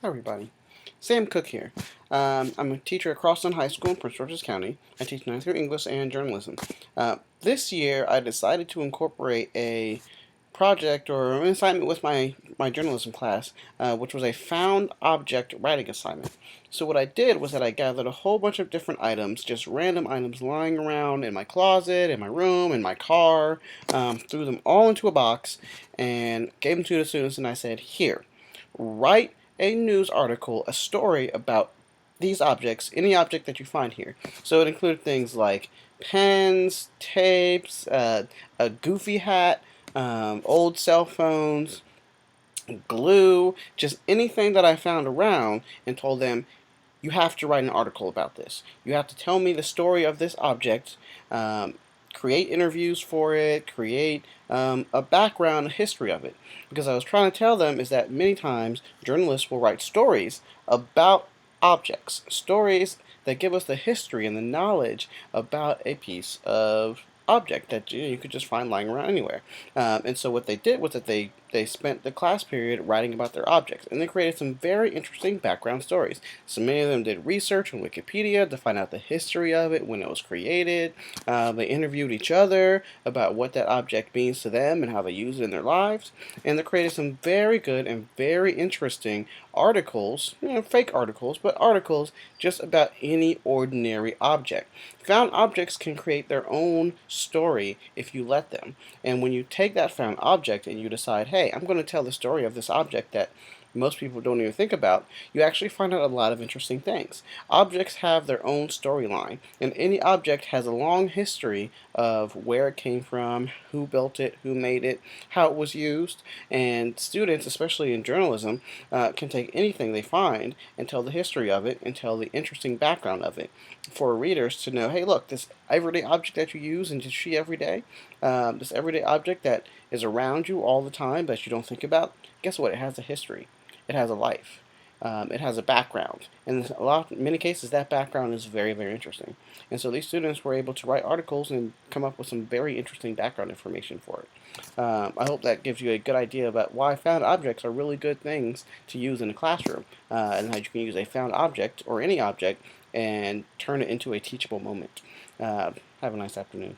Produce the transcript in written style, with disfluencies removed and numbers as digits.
Hi everybody, Sam Cook here. I'm a teacher at Crosstown High School in Prince George's County. I teach ninth grade English and journalism. This year I decided to incorporate a project or an assignment with my journalism class, which was a found object writing assignment. So what I did was that I gathered a whole bunch of different items, just random items lying around in my closet, in my room, in my car, threw them all into a box and gave them to the students and I said, here, write a news article, a story about these objects, any object that you find here. So it included things like pens, tapes, a goofy hat, old cell phones, glue, just anything that I found around, and told them, you have to write an article about this. You have to tell me the story of this object, um, create interviews for it, create a background, a history of it. Because I was trying to tell them is that many times journalists will write stories about objects, stories that give us the history and the knowledge about a piece of object that you could just find lying around anywhere. And so what they did was that they spent the class period writing about their objects, and they created some very interesting background stories. So many of them did research on Wikipedia to find out the history of it, when it was created. They interviewed each other about what that object means to them and how they use it in their lives, and they created some very good and very interesting articles, fake articles, but articles just about any ordinary object. Found objects can create their own story if you let them. And when you take that found object and you decide, hey, I'm going to tell the story of this object that most people don't even think about, you actually find out a lot of interesting things. Objects have their own storyline, and any object has a long history of where it came from, who built it, who made it, how it was used, and students, especially in journalism, can take anything they find and tell the history of it and tell the interesting background of it for readers to know, hey, look, this everyday object that you use and just see every day, this everyday object that is around you all the time but you don't think about, guess what? It has a history. It has a life. It has a background, and in many cases, that background is very, very interesting. And so these students were able to write articles and come up with some very interesting background information for it. I hope that gives you a good idea about why found objects are really good things to use in a classroom, and how you can use a found object or any object and turn it into a teachable moment. Have a nice afternoon.